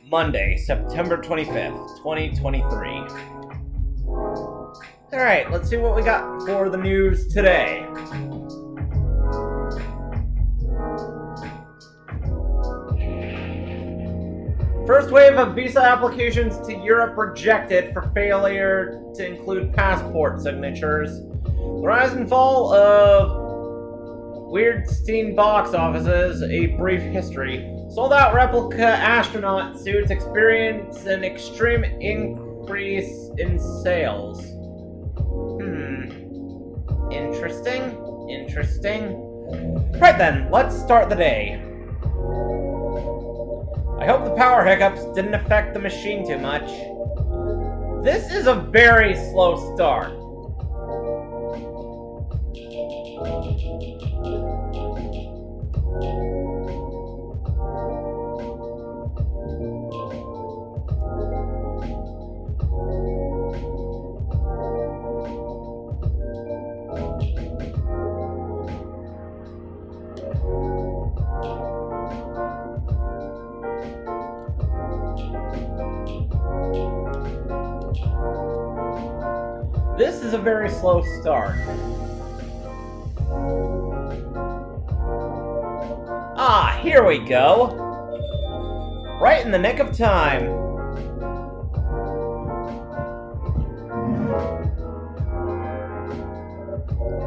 Monday, September 25th, 2023. Alright, let's see what we got for the news today. First wave of visa applications to Europe rejected for failure to include passport signatures. The rise and fall of Weirdstein box offices, a brief history. Sold out replica astronaut suits experience an extreme increase in sales. Interesting. Right then, let's start the day. I hope the power hiccups didn't affect the machine too much. This is a very slow start. This is a very slow start. Ah, here we go. Right in the nick of time.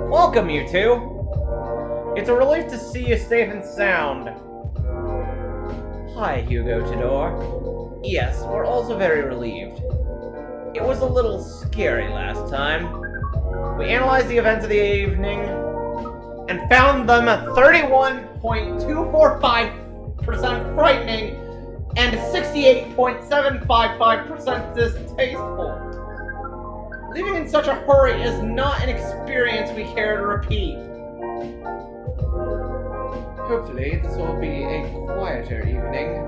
Welcome, you two. It's a relief to see you safe and sound. Hi, Hugo Todor. Yes, we're also very relieved. It was a little scary last time. We analyzed the events of the evening and found them at 31.245% frightening and 68.755% distasteful. Leaving in such a hurry is not an experience we care to repeat. Hopefully, this will be a quieter evening.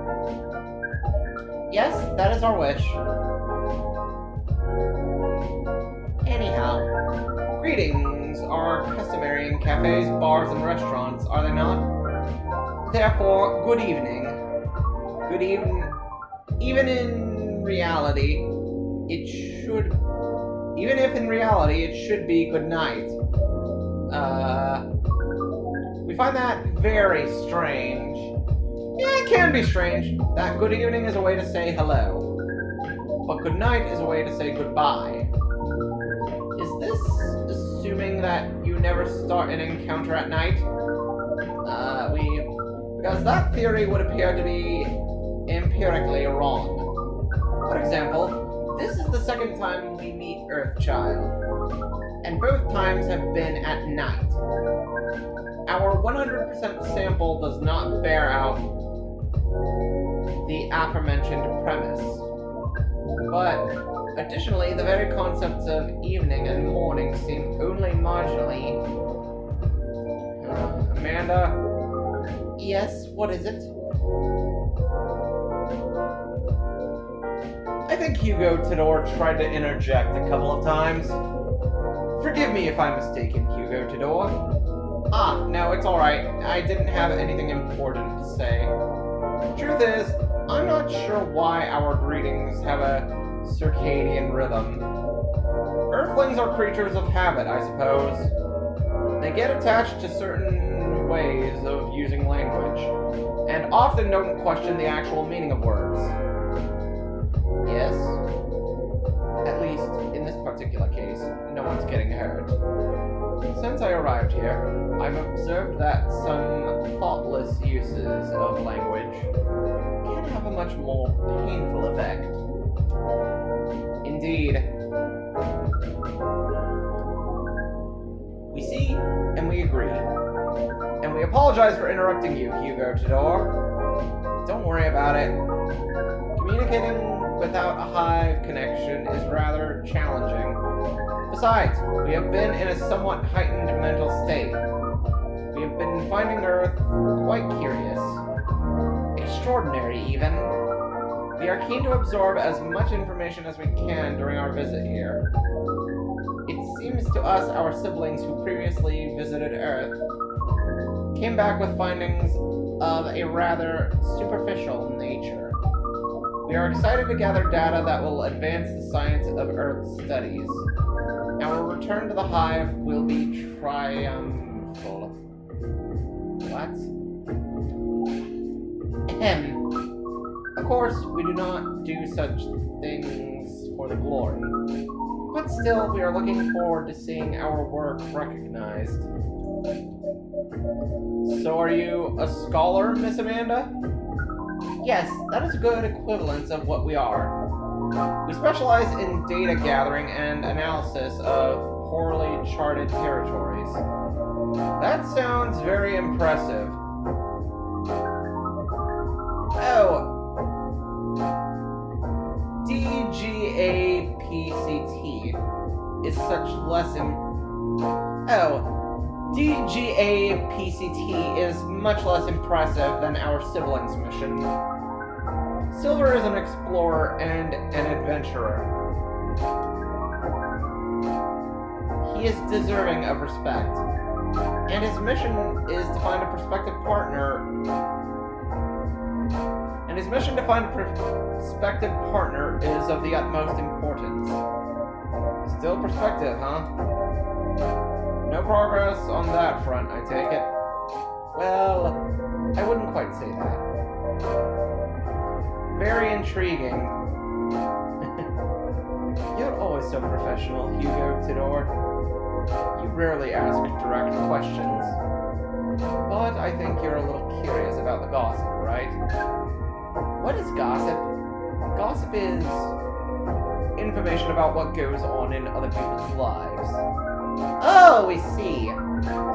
Yes, that is our wish. Anyhow, greetings are customary in cafes, bars, and restaurants, are they not? Therefore, good evening. Good evening. Even if in reality, it should be good night. We find that very strange. Yeah, it can be strange that good evening is a way to say hello, but good night is a way to say goodbye. Is this assuming that you never start an encounter at night? Because that theory would appear to be empirically wrong. For example, this is the second time we meet Earthchild, and both times have been at night. Our 100% sample does not bear out the aforementioned premise. But additionally, the very concepts of evening and morning seem only marginally... Amanda? Yes, what is it? I think Hugo Todor tried to interject a couple of times. Forgive me if I'm mistaken, Hugo Todor. Ah, no, it's alright. I didn't have anything important to say. The truth is, I'm not sure why our greetings have a circadian rhythm. Earthlings are creatures of habit, I suppose. They get attached to certain ways of using language, and often don't question the actual meaning of words. Yes? At least, in this particular case, no one's getting hurt. Since I arrived here, I've observed that some thoughtless uses of language can have a much more painful effect. Indeed. We see, and we agree. And we apologize for interrupting you, Hugo Todor. Don't worry about it. Communicating without a hive connection is rather challenging. Besides, we have been in a somewhat heightened mental state. We have been finding Earth quite curious. Extraordinary, even. We are keen to absorb as much information as we can during our visit here. It seems to us our siblings who previously visited Earth came back with findings of a rather superficial nature. We are excited to gather data that will advance the science of Earth studies. Our return to the hive will be triumphal. What? Ahem. Of course, we do not do such things for the glory. But still, we are looking forward to seeing our work recognized. So are you a scholar, Miss Amanda? Yes, that is a good equivalence of what we are. We specialize in data gathering and analysis of poorly charted territories. That sounds very impressive. Oh. DGAPCT is such less DGAPCT is much less impressive than our siblings' mission. Silver is an explorer and an adventurer. He is deserving of respect, and his mission is to find a prospective partner. Is of the utmost importance. Still perspective, huh? No progress on that front, I take it. Well, I wouldn't quite say that. Very intriguing. You're always so professional, Hugo Tidor. You rarely ask direct questions. But I think you're a little curious about the gossip, right? What is gossip? Gossip is information about what goes on in other people's lives. Oh, we see.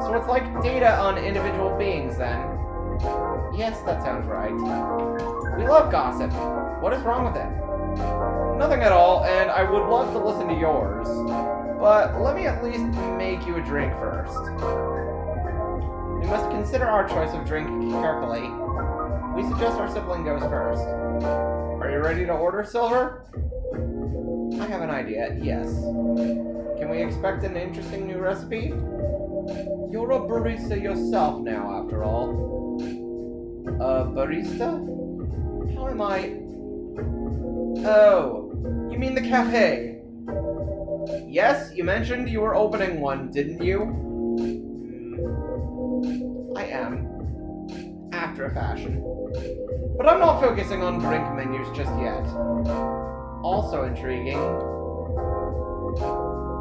So it's like data on individual beings, then. Yes, that sounds right. We love gossip. What is wrong with it? Nothing at all, and I would love to listen to yours. But let me at least make you a drink first. We must consider our choice of drink carefully. We suggest our sibling goes first. Are you ready to order, Silver? I have an idea, yes. Can we expect an interesting new recipe? You're a barista yourself now, after all. A barista? How am I... Oh, you mean the cafe? Yes, you mentioned you were opening one, didn't you? I am. After a fashion. But I'm not focusing on drink menus just yet. Also intriguing.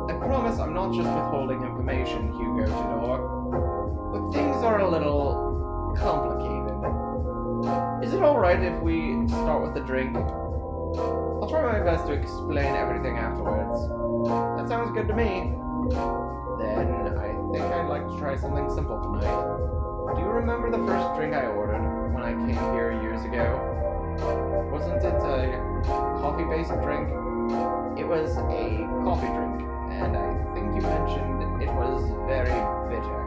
I promise I'm not just withholding information, Hugo Tidor. But things are a little complicated. Is it alright if we start with the drink? I'll try my best to explain everything afterwards. That sounds good to me. Then I think I'd like to try something simple tonight. Do you remember the first drink I ordered when I came here years ago? Wasn't it a coffee-based drink? It was a coffee drink, and I think you mentioned it was very bitter.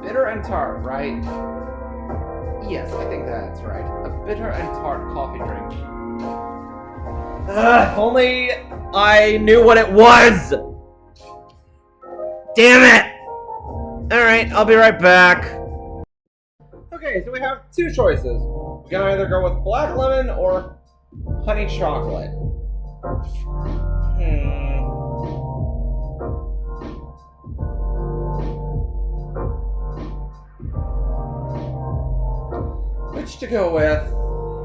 Bitter and tart, right? Yes, I think that's right. A bitter and tart coffee drink. If only I knew what it was! Damn it! Alright, I'll be right back. Okay, so we have two choices. We can either go with black lemon or honey chocolate. Which to go with?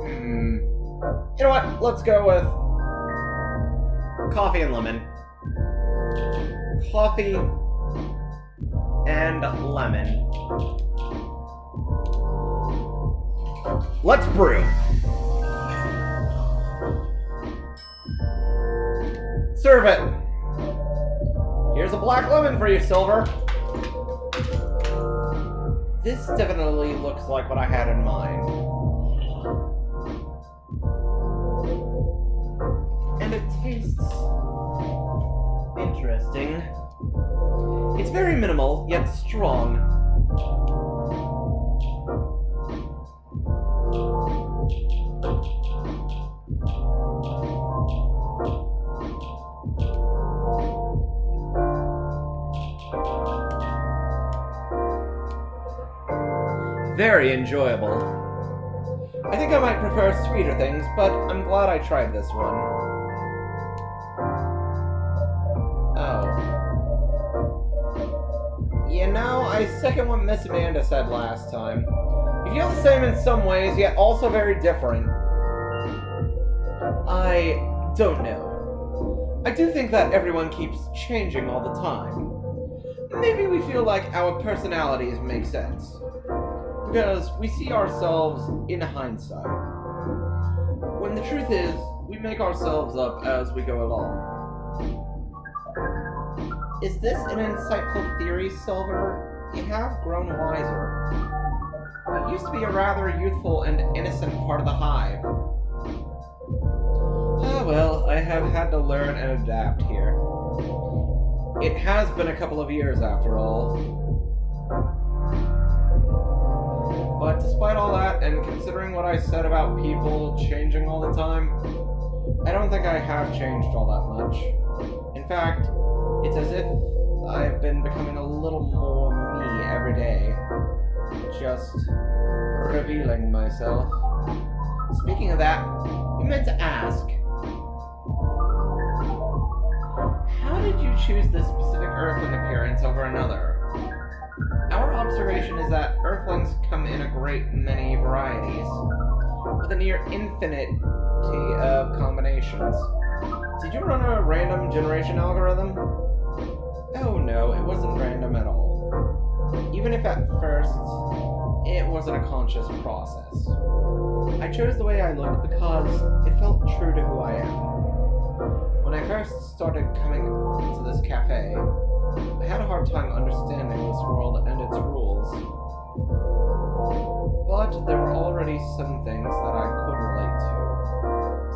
You know what? Let's go with coffee and lemon. Coffee and lemon. Let's brew. Serve it. Here's a black lemon for you, Silver. This definitely looks like what I had in mind. And it tastes interesting. It's very minimal, yet strong. Very enjoyable. I think I might prefer sweeter things, but I'm glad I tried this one. Oh. You know, I second what Miss Amanda said last time. You feel the same in some ways, yet also very different. I don't know. I do think that everyone keeps changing all the time. Maybe we feel like our personalities make sense. Because we see ourselves in hindsight. When the truth is, we make ourselves up as we go along. Is this an insightful theory, Silver? You have grown wiser. You used to be a rather youthful and innocent part of the hive. Ah, well, I have had to learn and adapt here. It has been a couple of years, after all. But despite all that, and considering what I said about people changing all the time, I don't think I have changed all that much. In fact, it's as if I've been becoming a little more me every day. Just revealing myself. Speaking of that, we meant to ask, how did you choose this specific Earthling appearance over another? Our observation is that Earthlings come in a great many varieties, with a near infinity of combinations. Did you run a random generation algorithm? Oh no, it wasn't random at all. Even if at first, it wasn't a conscious process. I chose the way I look because it felt true to who I am. When I first started coming to this cafe, I had a hard time understanding this world and its rules. But there were already some things that I could relate to.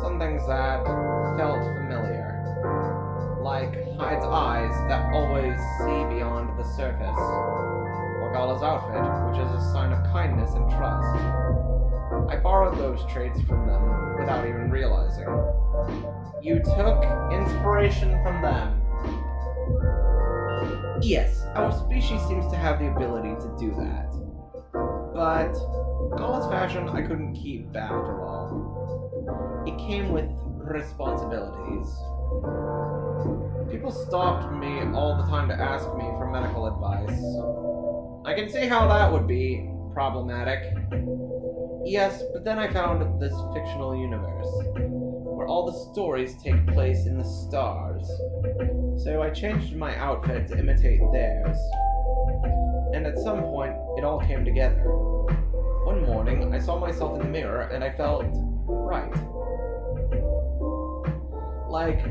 Some things that felt familiar. Like Hyde's eyes that always see beyond the surface. Or Gala's outfit, which is a sign of kindness and trust. I borrowed those traits from them without even realizing. You took inspiration from them. Yes, our species seems to have the ability to do that. But Gala's fashion I couldn't keep after all. It came with responsibilities. People stopped me all the time to ask me for medical advice. I can see how that would be problematic. Yes, but then I found this fictional universe, where all the stories take place in the stars. So I changed my outfit to imitate theirs. And at some point, it all came together. One morning, I saw myself in the mirror and I felt right. Like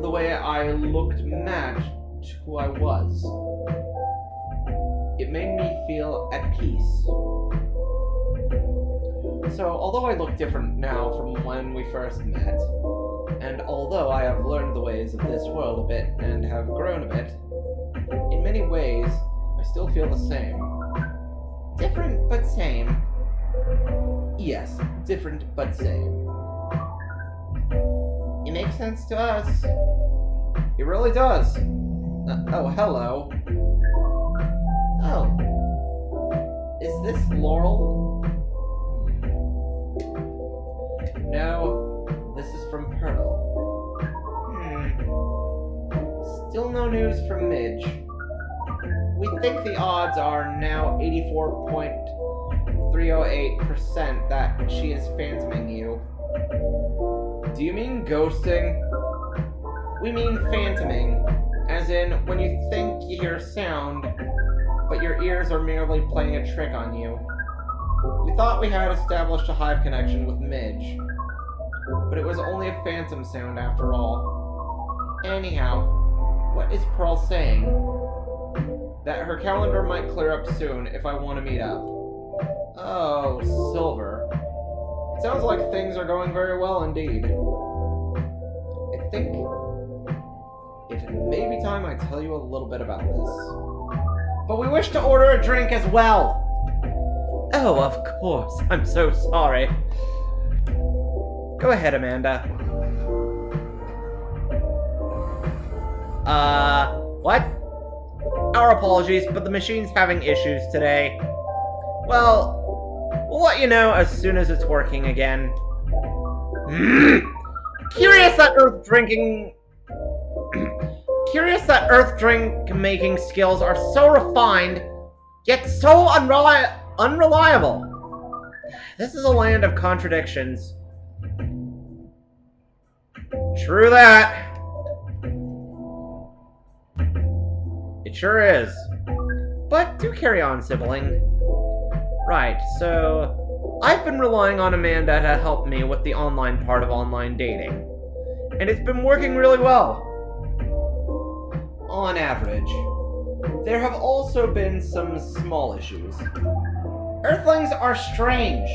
the way I looked matched who I was. It made me feel at peace. So, although I look different now from when we first met, and although I have learned the ways of this world a bit and have grown a bit, in many ways, I still feel the same. Different but same. Yes, different but same. It makes sense to us. It really does. Oh, hello. Oh. Is this Laurel? No, this is from Pearl. Still no news from Midge. We think the odds are now 84.308% that she is phantoming you. Do you mean ghosting? We mean phantoming, as in when you think you hear sound, but your ears are merely playing a trick on you. We thought we had established a hive connection with Midge, but it was only a phantom sound after all. Anyhow, what is Pearl saying? That her calendar might clear up soon if I want to meet up. Oh, Silver. It sounds like things are going very well indeed. I think it may be time I tell you a little bit about this. But we wish to order a drink as well! Oh, of course. I'm so sorry. Go ahead, Amanda. What? Our apologies, but the machine's having issues today. Well, We'll let you know as soon as it's working again. Curious that Earth drink making skills are so refined, yet so unreliable. This is a land of contradictions. True that. It sure is. But do carry on, sibling. Right, so I've been relying on Amanda to help me with the online part of online dating. And it's been working really well. On average. There have also been some small issues. Earthlings are strange.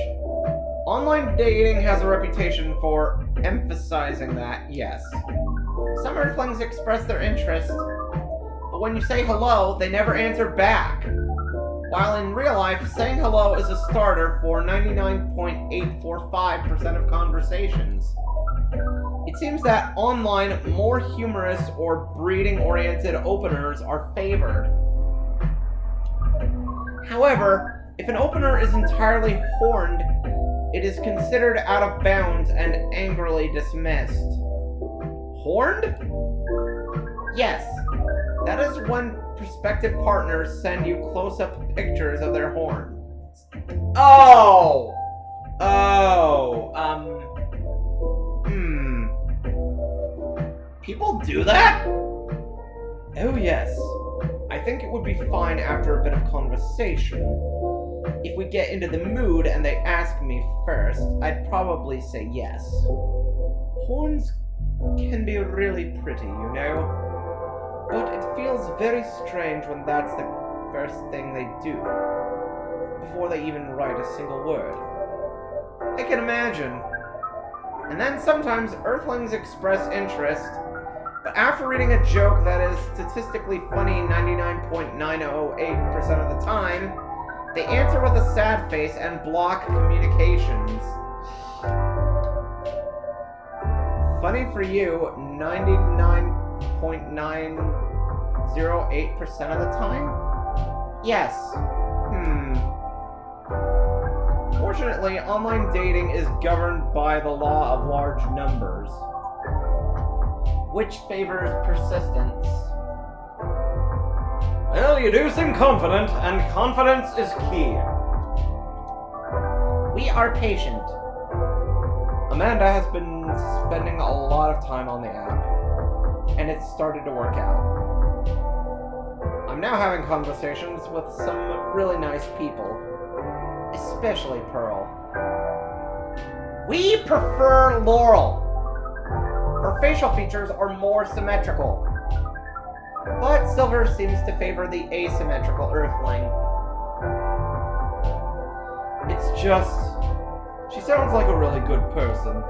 Online dating has a reputation for emphasizing that, yes. Some Earthlings express their interest, but when you say hello, they never answer back. While in real life, saying hello is a starter for 99.845% of conversations. It seems that online, more humorous or breeding-oriented openers are favored. However, if an opener is entirely horned, it is considered out of bounds and angrily dismissed. Horned? Yes. That is when prospective partners send you close-up pictures of their horns. People do that? Oh yes. I think it would be fine after a bit of conversation. If we get into the mood and they ask me first, I'd probably say yes. Horns can be really pretty, you know? But it feels very strange when that's the first thing they do, before they even write a single word. I can imagine. And then sometimes Earthlings express interest, but after reading a joke that is statistically funny 99.908% of the time, they answer with a sad face and block communications. Funny for you, 99.908% of the time? Yes. Fortunately, online dating is governed by the law of large numbers, which favors persistence. Well, you do seem confident, and confidence is key. We are patient. Amanda has been spending a lot of time on the app, and it's started to work out. I'm now having conversations with some really nice people, especially Pearl. We prefer Laurel. Her facial features are more symmetrical, but Silver seems to favor the asymmetrical Earthling. It's just, she sounds like a really good person.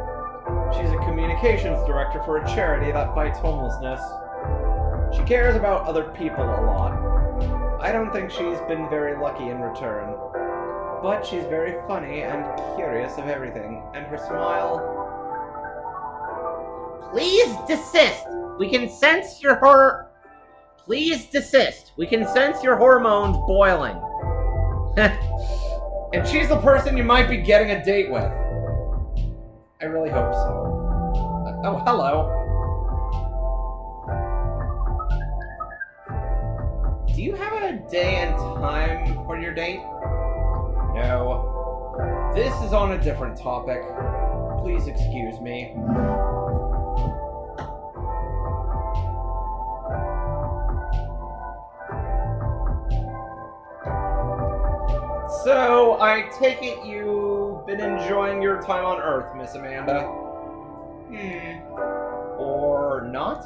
She's a communications director for a charity that fights homelessness. She cares about other people a lot. I don't think she's been very lucky in return, but she's very funny and curious of everything, and her smile... Please desist! We can sense your Please desist. We can sense your hormones boiling. And she's the person you might be getting a date with. I really hope so. Oh, hello. Do you have a day and time for your date? No. This is on a different topic. Please excuse me. So, I take it you've been enjoying your time on Earth, Miss Amanda? Or not?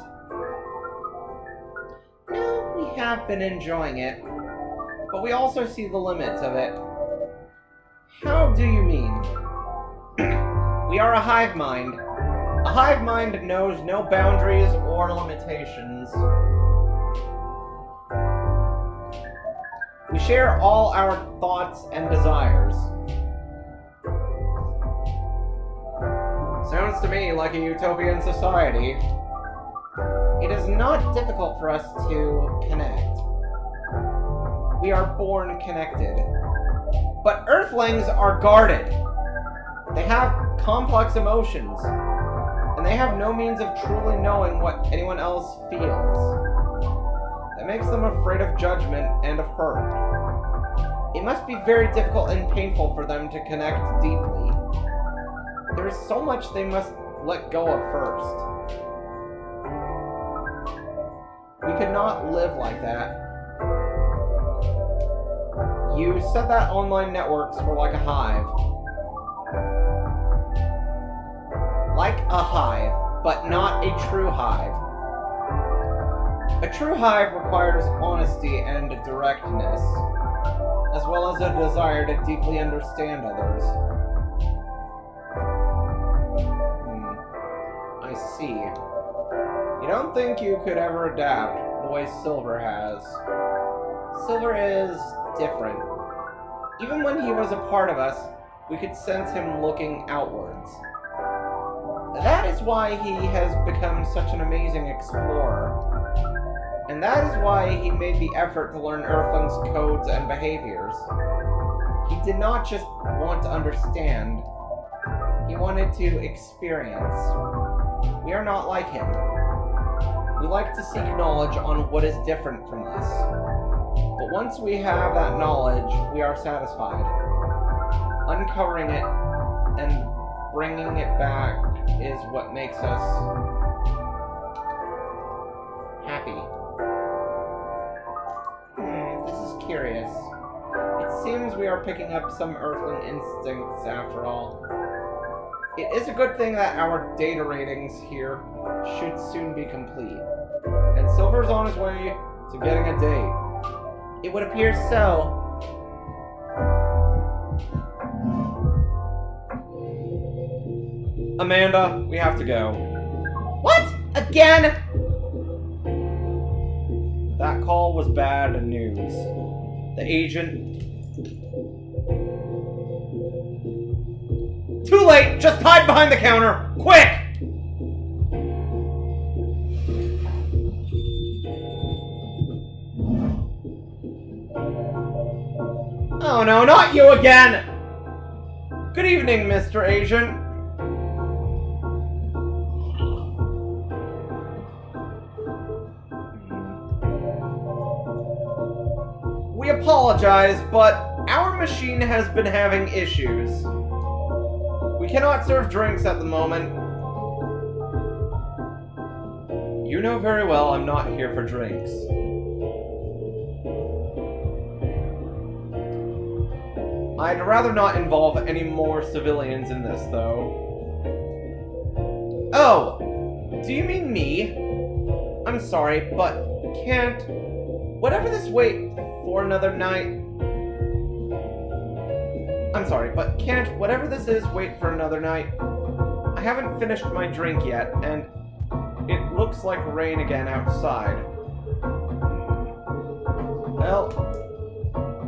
No, we have been enjoying it, but we also see the limits of it. How do you mean? We are a hive mind. A hive mind knows no boundaries or limitations. We share all our thoughts and desires. Sounds to me like a utopian society. It is not difficult for us to connect. We are born connected. But Earthlings are guarded. They have complex emotions, and they have no means of truly knowing what anyone else feels. That makes them afraid of judgment and of hurt. It must be very difficult and painful for them to connect deeply. There is so much they must let go of first. We could not live like that. You said that online networks were like a hive. Like a hive, but not a true hive. A true hive requires honesty and directness, as well as a desire to deeply understand others. I see. You don't think you could ever adapt the way Silver has. Silver is different. Even when he was a part of us, we could sense him looking outwards. That is why he has become such an amazing explorer. And that is why he made the effort to learn Earthlings' codes and behaviors. He did not just want to understand, he wanted to experience. We are not like him. We like to seek knowledge on what is different from us. But once we have that knowledge, we are satisfied. Uncovering it and bringing it back is what makes us happy. This is curious. It seems we are picking up some Earthling instincts after all. It is a good thing that our data ratings here should soon be complete. And Silver's on his way to getting a date. It would appear so. Amanda, we have to go. What? Again? That call was bad news. The agent... Too late! Just hide behind the counter! Quick! Oh no, not you again! Good evening, Mr. Agent. We apologize, but our machine has been having issues. We cannot serve drinks at the moment. You know very well I'm not here for drinks. I'd rather not involve any more civilians in this, though. Oh, do you mean me? I'm sorry, but can't... Whatever this wait for another night... I'm sorry, but can't whatever this is wait for another night? I haven't finished my drink yet, and it looks like rain again outside. Well,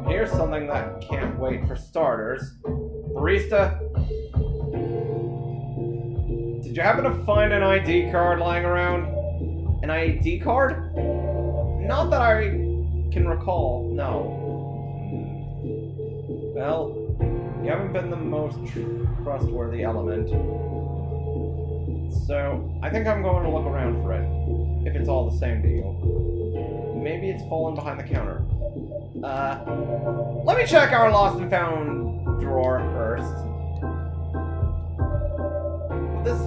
here's something that can't wait for starters. Barista, did you happen to find an ID card lying around? An ID card? Not that I can recall, no. Well, you haven't been the most trustworthy element. So, I think I'm going to look around for it, if it's all the same to you. Maybe it's fallen behind the counter. Let me check our lost and found drawer first. Would this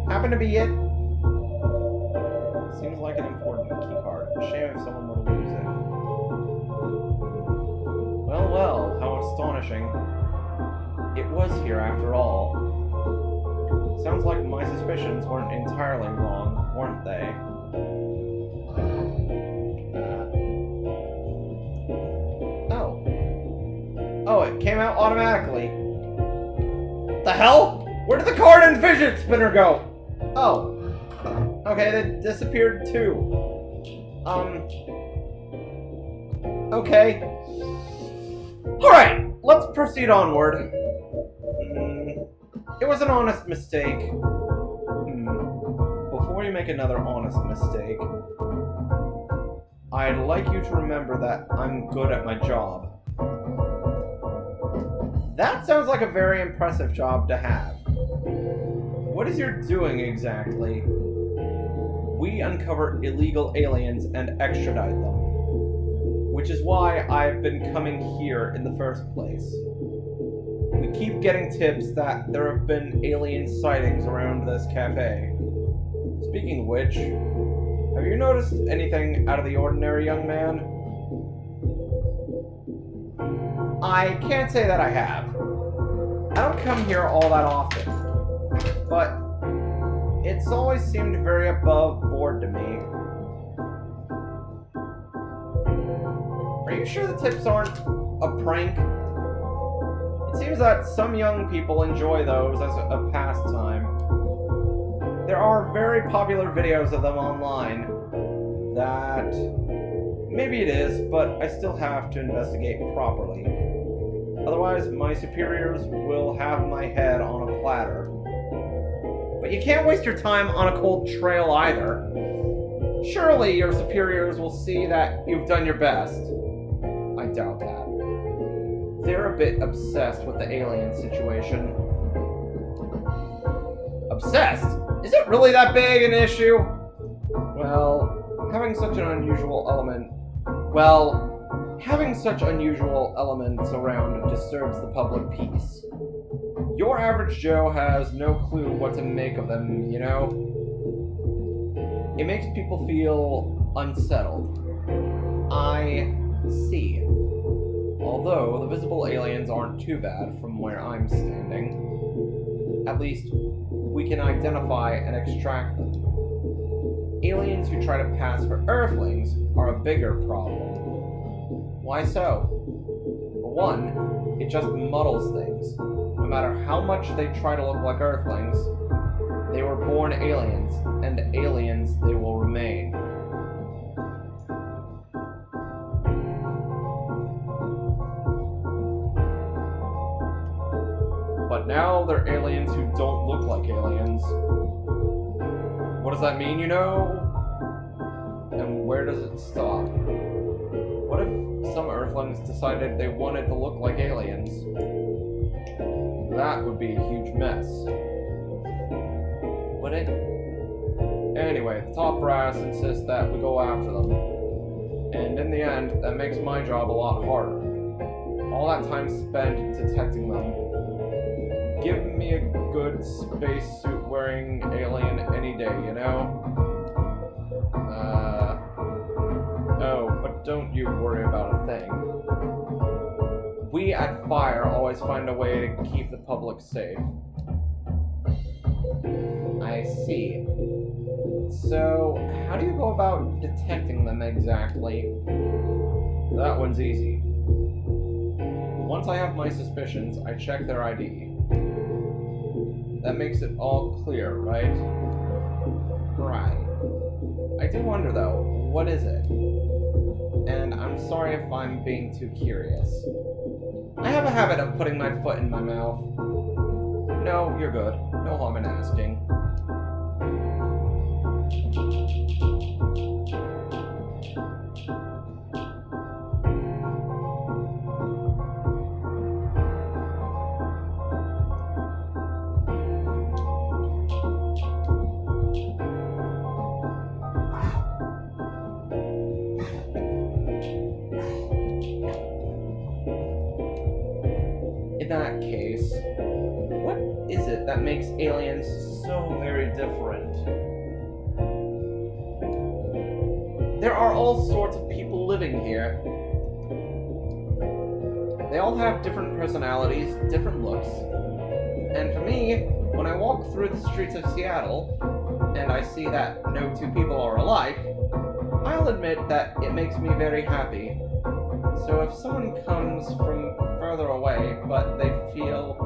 happen to be it? Seems like an important key card. Shame if someone were to lose it. Well, well, how astonishing. It was here after all. Sounds like my suspicions weren't entirely wrong, weren't they? Oh, it came out automatically. The hell? Where did the card and fidget spinner go? Oh. Okay, they disappeared too. Okay. Alright, let's proceed onward. It was an honest mistake. Before you make another honest mistake, I'd like you to remember that I'm good at my job. That sounds like a very impressive job to have. What is your doing exactly? We uncover illegal aliens and extradite them. Which is why I've been coming here in the first place. We keep getting tips that there have been alien sightings around this cafe. Speaking of which, have you noticed anything out of the ordinary, young man? I can't say that I have. I don't come here all that often, but it's always seemed very above board to me. Are you sure the tips aren't a prank? It seems that some young people enjoy those as a pastime. There are very popular videos of them online that maybe it is, but I still have to investigate properly. Otherwise, my superiors will have my head on a platter. But you can't waste your time on a cold trail either. Surely your superiors will see that you've done your best. I doubt that. They're a bit obsessed with the alien situation. Obsessed? Is it really that big an issue? Well, having such unusual elements around disturbs the public peace. Your average Joe has no clue what to make of them, you know? It makes people feel unsettled. I see. Although the visible aliens aren't too bad from where I'm standing. At least, we can identify and extract them. Aliens who try to pass for Earthlings are a bigger problem. Why so? For one, it just muddles things. No matter how much they try to look like Earthlings, they were born aliens, and aliens they will remain. But now they're aliens who don't look like aliens. What does that mean, you know? And where does it stop? What if some Earthlings decided they wanted to look like aliens? That would be a huge mess. Would it? Anyway, the top brass insists that we go after them. And in the end, that makes my job a lot harder. All that time spent detecting them. Give me a good spacesuit wearing alien any day, you know? Oh, but don't you worry about a thing. We at Fire always find a way to keep the public safe. I see. So, how do you go about detecting them exactly? That one's easy. Once I have my suspicions, I check their ID. That makes it all clear, right? Right. I do wonder though, what is it? And I'm sorry if I'm being too curious. I have a habit of putting my foot in my mouth. No, you're good. No harm in asking. In that case, what is it that makes aliens so very different? There are all sorts of people living here. They all have different personalities, different looks. And for me, when I walk through the streets of Seattle, and I see that no two people are alike, I'll admit that it makes me very happy. So if someone comes from further away, but they feel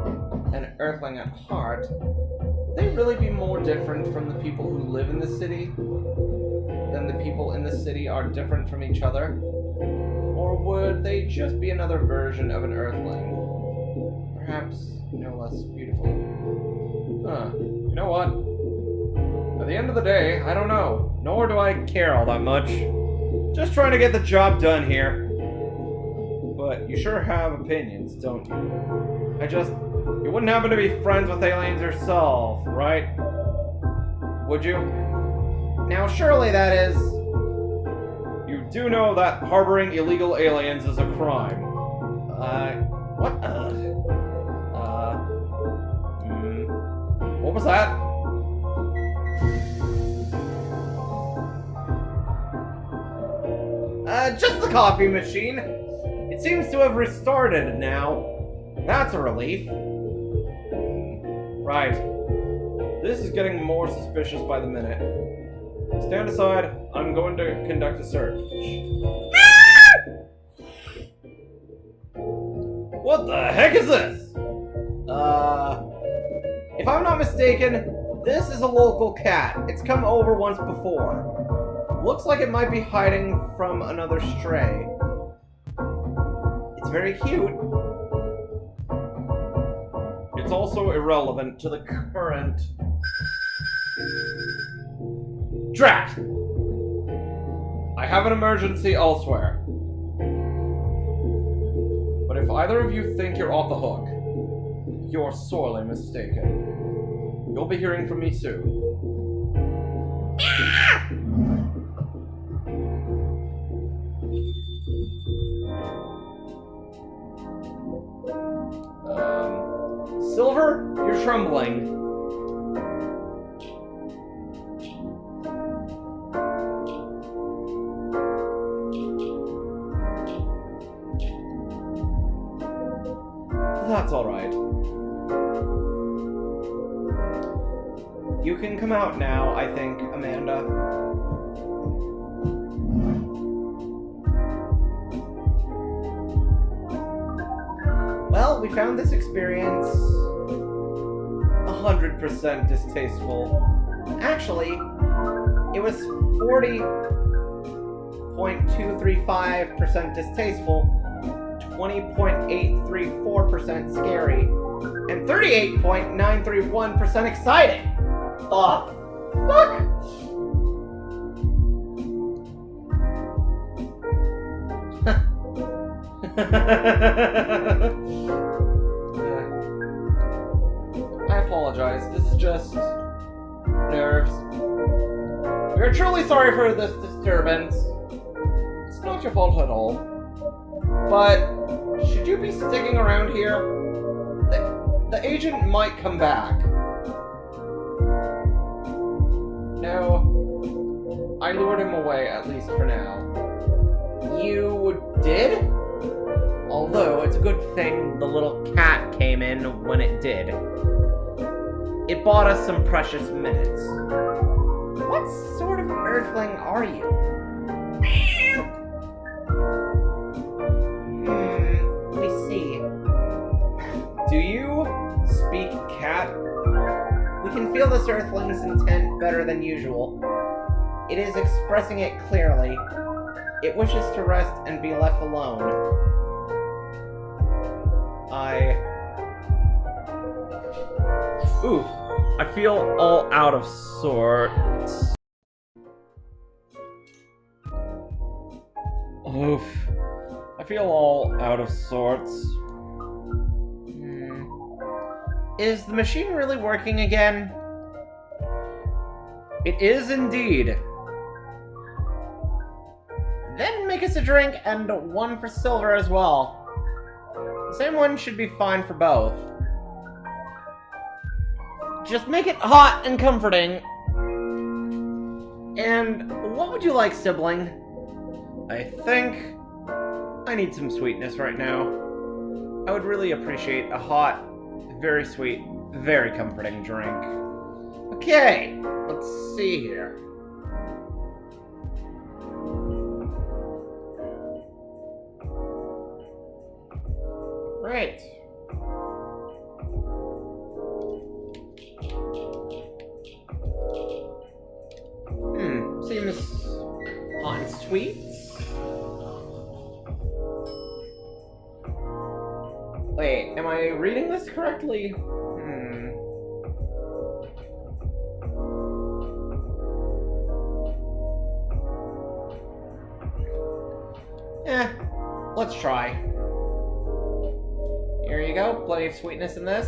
an Earthling at heart, would they really be more different from the people who live in the city than the people in the city are different from each other? Or would they just be another version of an Earthling? Perhaps no less beautiful. You know what? At the end of the day, I don't know, nor do I care all that much. Just trying to get the job done here. But you sure have opinions, don't you? You wouldn't happen to be friends with aliens yourself, right? Would you? Now, surely that is... You do know that harboring illegal aliens is a crime. What? What was that? Just the coffee machine. It seems to have restarted now. That's a relief. Right. This is getting more suspicious by the minute. Stand aside. I'm going to conduct a search. What the heck is this? If I'm not mistaken, this is a local cat. It's come over once before. Looks like it might be hiding from another stray. It's very cute. It's also irrelevant to the current... Drat! I have an emergency elsewhere. But if either of you think you're off the hook, you're sorely mistaken. You'll be hearing from me soon. Silver, you're trembling. That's all right. You can come out now, I think, Amanda. Well, we found this experience 100% distasteful. Actually, it was 40.235% distasteful, 20.834% scary, and 38.931% exciting. The fuck? I apologize. This is just nerves. We are truly sorry for this disturbance. It's not your fault at all. But should you be sticking around here? The agent might come back. No, I lured him away, at least for now. You did? Although, it's a good thing the little cat came in when it did. It bought us some precious minutes. What sort of earthling are you? We see. Do you speak cat? We can feel this earthling's intent better than usual. It is expressing it clearly. It wishes to rest and be left alone. Oof. I feel all out of sorts. Oof. I feel all out of sorts. Is the machine really working again? It is indeed. Then make us a drink and one for Silver as well. The same one should be fine for both. Just make it hot and comforting. And what would you like, sibling? I think I need some sweetness right now. I would really appreciate a hot, very sweet, very comforting drink. Okay, let's see here. Great. Seems hot and sweet. Wait, am I reading this correctly? Let's try. Here you go. Plenty of sweetness in this.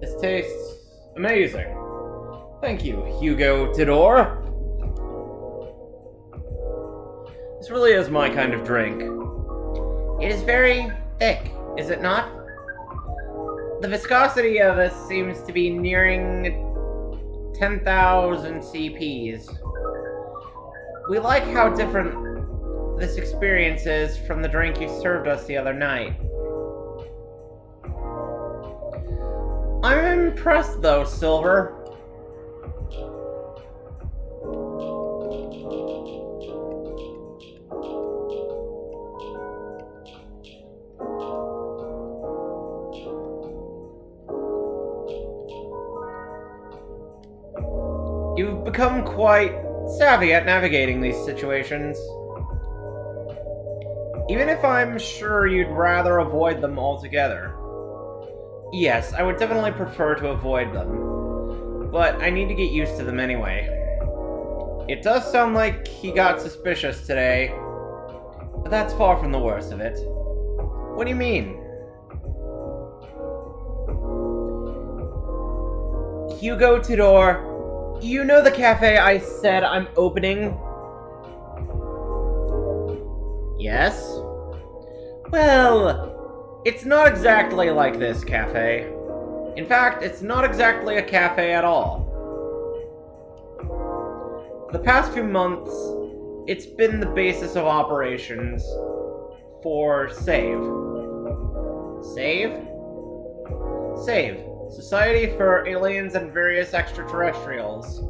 This tastes amazing. Thank you, Hugo Tidor. This really is my kind of drink. It is very thick, is it not? The viscosity of this seems to be nearing 10,000 CPs. We like how different this experience is from the drink you served us the other night. I'm impressed though, Silver. You've become quite savvy at navigating these situations. Even if I'm sure you'd rather avoid them altogether. Yes, I would definitely prefer to avoid them, but I need to get used to them anyway. It does sound like he got suspicious today, but that's far from the worst of it. What do you mean? Hugo Tidor, you know the cafe I said I'm opening? Yes? Well, it's not exactly like this cafe. In fact, it's not exactly a cafe at all. For the past few months, it's been the basis of operations for SAVE. SAVE? SAVE. Society for Aliens and Various Extraterrestrials.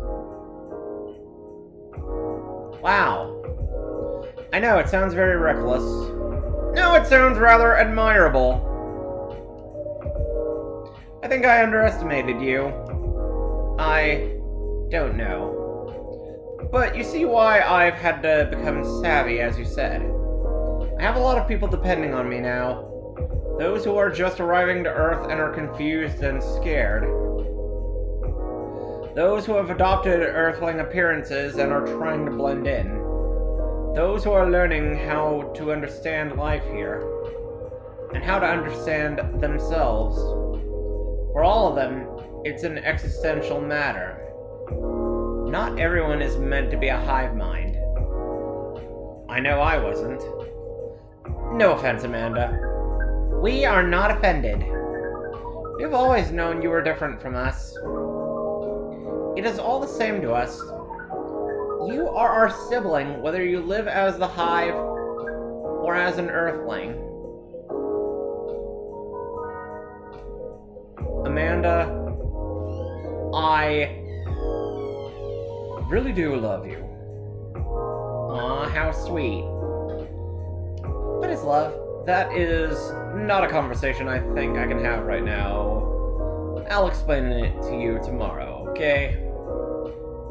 Wow. I know, it sounds very reckless. No, it sounds rather admirable. I think I underestimated you. I don't know. But you see why I've had to become savvy, as you said. I have a lot of people depending on me now. Those who are just arriving to Earth and are confused and scared. Those who have adopted Earthling appearances and are trying to blend in. Those who are learning how to understand life here. And how to understand themselves. For all of them, it's an existential matter. Not everyone is meant to be a hive mind. I know I wasn't. No offense, Amanda. We are not offended. We've always known you were different from us. It is all the same to us. You are our sibling, whether you live as the Hive or as an Earthling. Amanda, I really do love you. Aw, how sweet. What is love? That is not a conversation I think I can have right now. I'll explain it to you tomorrow, okay?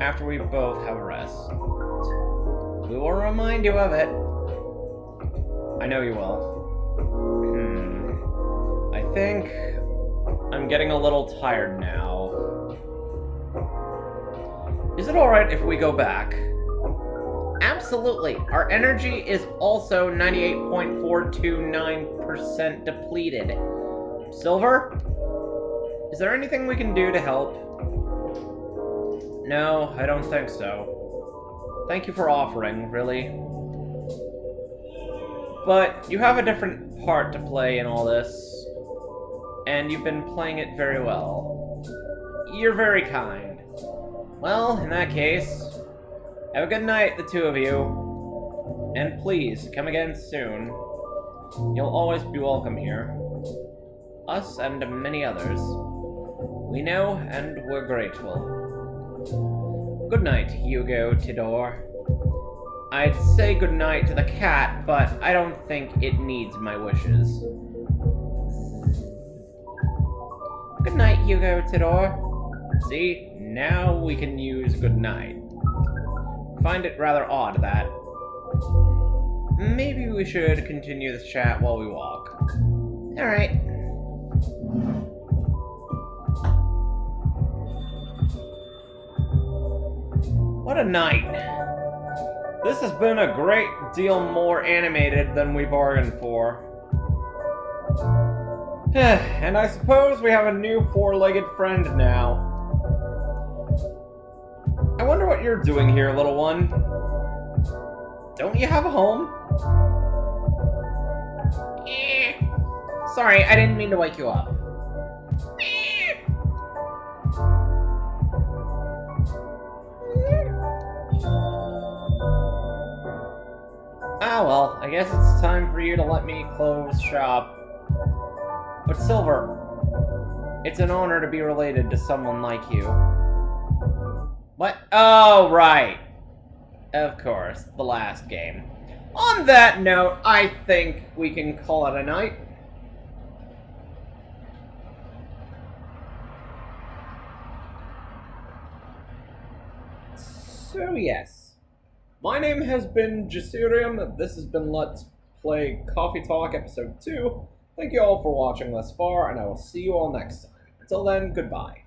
After we both have a rest. We will remind you of it. I know you will. I think I'm getting a little tired now. Is it alright if we go back? Absolutely. Our energy is also 98.429% depleted. Silver? Is there anything we can do to help? No, I don't think so. Thank you for offering, really. But you have a different part to play in all this, and you've been playing it very well. You're very kind. Well, in that case, have a good night, the two of you. And please, come again soon. You'll always be welcome here. Us and many others. We know, and we're grateful. Good night, Hugo Tidor. I'd say good night to the cat, but I don't think it needs my wishes. Good night, Hugo Tidor. See, now we can use good night. Find it rather odd that... Maybe we should continue this chat while we walk. Alright. What a night. This has been a great deal more animated than we bargained for. And I suppose we have a new four-legged friend now. I wonder what you're doing here, little one. Don't you have a home? Sorry, I didn't mean to wake you up. Ah well, I guess it's time for you to let me close shop. But Silver, it's an honor to be related to someone like you. What? Oh, right. Of course, the last game. On that note, I think we can call it a night. So yes, my name has been Jasurium. This has been Let's Play Coffee Talk Episode 2. Thank you all for watching thus far, and I will see you all next time. Until then, goodbye.